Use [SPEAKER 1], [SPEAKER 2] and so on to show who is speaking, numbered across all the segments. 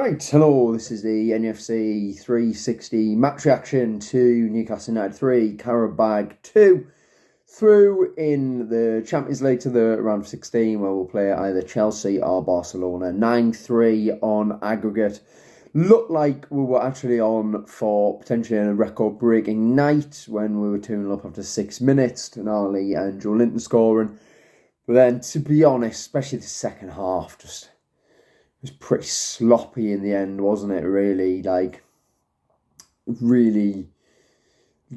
[SPEAKER 1] Right, hello, this is the NUFC 360 match reaction to Newcastle United 3, Qarabag 2, through in the Champions League to the round of 16, where we'll play either Chelsea or Barcelona. 9-3 on aggregate. Looked like we were actually on for potentially a record-breaking night when we were 2-0 up after 6 minutes, Tonali and Joelinton scoring. But then, to be honest, especially the second half, just was pretty sloppy in the end, wasn't it? Really, really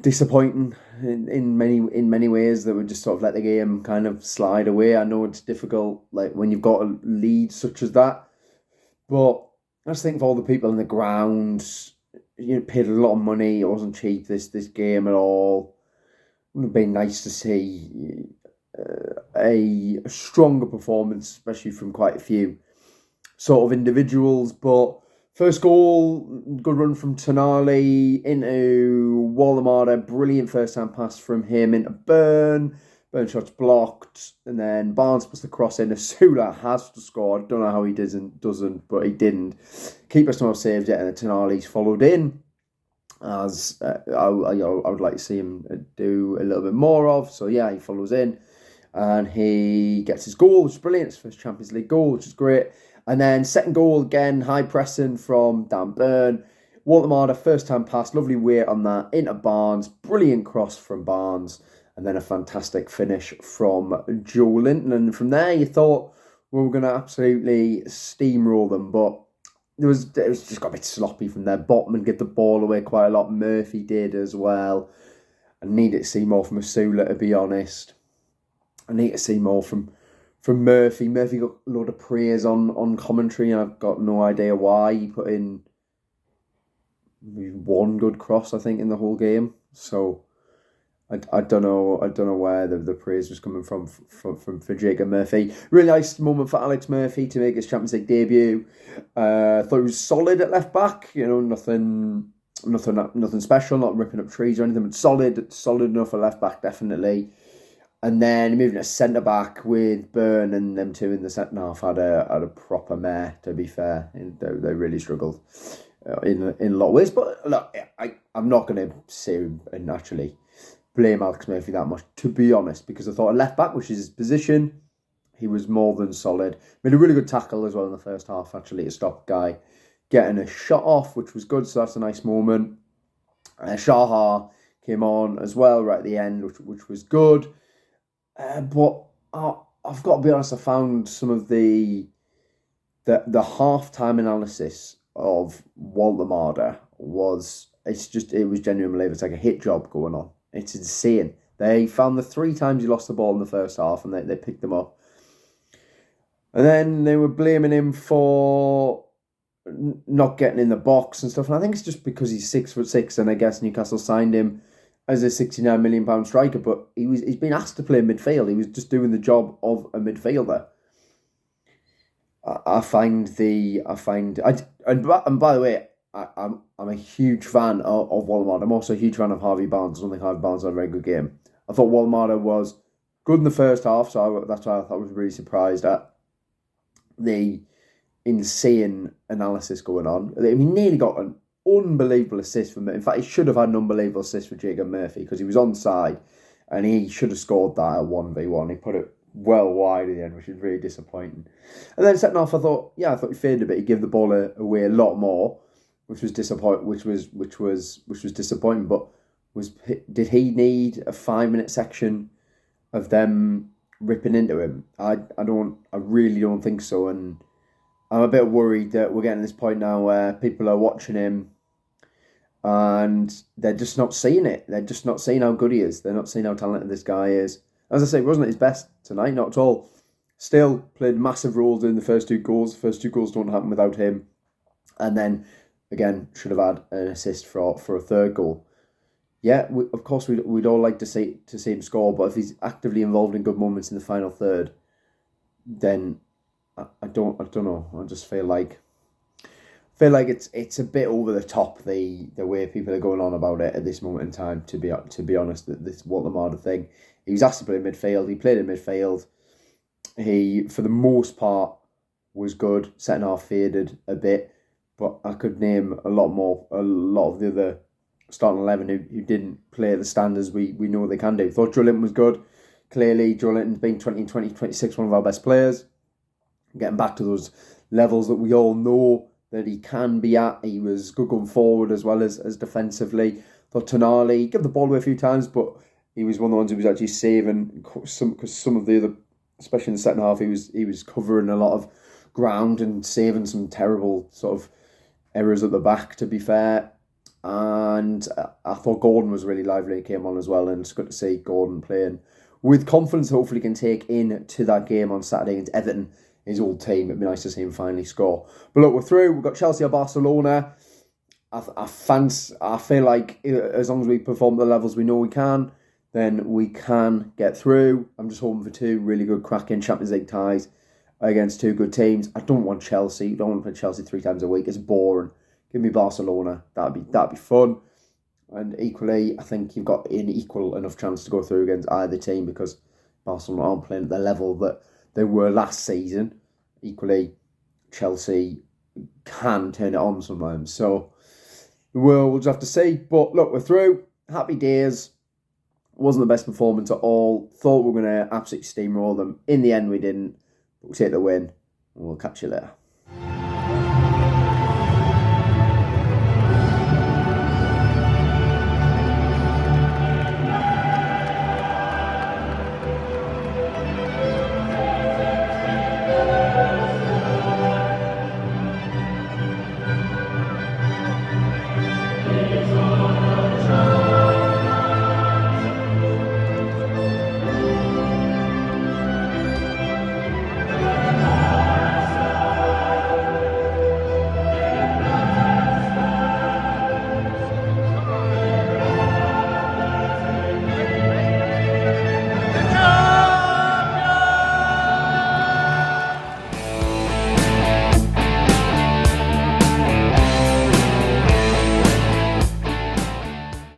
[SPEAKER 1] disappointing in many ways that would just sort of let the game kind of slide away. I know it's difficult, like when you've got a lead such as that, but I just think for all the people in the ground, paid a lot of money. It wasn't cheap this game at all. It would have been nice to see a stronger performance, especially from quite a few sort of individuals. But first goal, good run from Tonali into Wallemada. Brilliant first time pass from him into Burn. Burn shot's blocked. And then Barnes puts the cross in. Asula has to score. I don't know how he doesn't, but he didn't. Keeper somehow saved it, and Tonali's followed in, as I would like to see him do a little bit more of. So yeah, he follows in, and he gets his goal, which is brilliant. His first Champions League goal, which is great. And then second goal, again, high pressing from Dan Burn. Wallemada, first time pass, lovely weight on that, into Barnes. Brilliant cross from Barnes. And then a fantastic finish from Joelinton. And from there, you thought we were going to absolutely steamroll them. But it was just got a bit sloppy from there. Botman gave the ball away quite a lot. Murphy did as well. I need to see more from Asula, to be honest. I need to see more from Murphy. Murphy got a lot of praise on commentary, and I've got no idea why. He put in one good cross, I think, in the whole game. So I don't know where the praise was coming from for Jacob Murphy. Really nice moment for Alex Murphy to make his Champions League debut. Thought he was solid at left back. Nothing special, not ripping up trees or anything, but solid enough at left back, definitely. And then moving to centre back with Burn, and them two in the second half had a proper mare, to be fair. They really struggled in a lot of ways. But look, I'm not going to say and actually blame Alex Murphy that much, to be honest, because I thought a left back, which is his position, he was more than solid. Made a really good tackle as well in the first half, actually, to stop a guy getting a shot off, which was good. So that's a nice moment. Shaha came on as well right at the end, which was good. But I've got to be honest, I found some of the half-time analysis of Wallemada it was genuinely, it's like a hit job going on. It's insane. They found the 3 times he lost the ball in the first half, and they picked them up. And then they were blaming him for not getting in the box and stuff. And I think it's just because he's 6'6", and I guess Newcastle signed him as a £69 million striker, but he's been asked to play midfield. He was just doing the job of a midfielder. And by the way, I'm a huge fan of Wallemada. I'm also a huge fan of Harvey Barnes. I don't think Harvey Barnes had a very good game. I thought Wallemada was good in the first half, so that's why I thought I was really surprised at the insane analysis going on. I mean, he nearly got an unbelievable assist from it. In fact, he should have had an unbelievable assist for Jacob Murphy, because he was onside and he should have scored that at 1v1. He put it well wide at the end, which is really disappointing. And then second half, I thought he faded a bit. He gave the ball away a lot more, which was disappointing. Which was disappointing. But did he need a 5-minute section of them ripping into him? I really don't think so. And I'm a bit worried that we're getting to this point now where people are watching him and they're just not seeing it. They're just not seeing how good he is. They're not seeing how talented this guy is. As I say, it wasn't his best tonight, not at all. Still played massive roles in the first 2 goals. The first 2 goals don't happen without him. And then, again, should have had an assist for a third goal. Yeah, of course, we'd all like to see him score, but if he's actively involved in good moments in the final third, then I don't know. I just feel like it's a bit over the top, the way people are going on about it at this moment in time. To be honest, this Wallemada thing, he was asked to play in midfield. He played in midfield. He, for the most part, was good. Second half faded a bit, but I could name a lot of the other starting 11 who didn't play at the standards we know they can do. Thought Joelinton was good. Clearly, Joelinton's been 2026 one of our best players. Getting back to those levels that we all know that he can be at. He was good going forward as well as defensively. Thought Tonali gave the ball away a few times, but he was one of the ones who was actually saving some of the other, especially in the second half, he was covering a lot of ground and saving some terrible sort of errors at the back, to be fair. And I thought Gordon was really lively. He came on as well, and it's good to see Gordon playing with confidence. Hopefully, can take into that game on Saturday against Everton, his old team. It'd be nice to see him finally score. But look, we're through. We've got Chelsea or Barcelona. I feel like as long as we perform at the levels we know we can, then we can get through. I'm just hoping for two really good cracking Champions League ties against two good teams. I don't want Chelsea. Don't want to play Chelsea 3 times a week. It's boring. Give me Barcelona. That'd be fun. And equally, I think you've got an equal enough chance to go through against either team because Barcelona aren't playing at the level that they were last season. Equally, Chelsea can turn it on sometimes. So we'll just have to see. But look, we're through. Happy days. Wasn't the best performance at all. Thought we were going to absolutely steamroll them. In the end, we didn't. But we'll take the win. And we'll catch you later.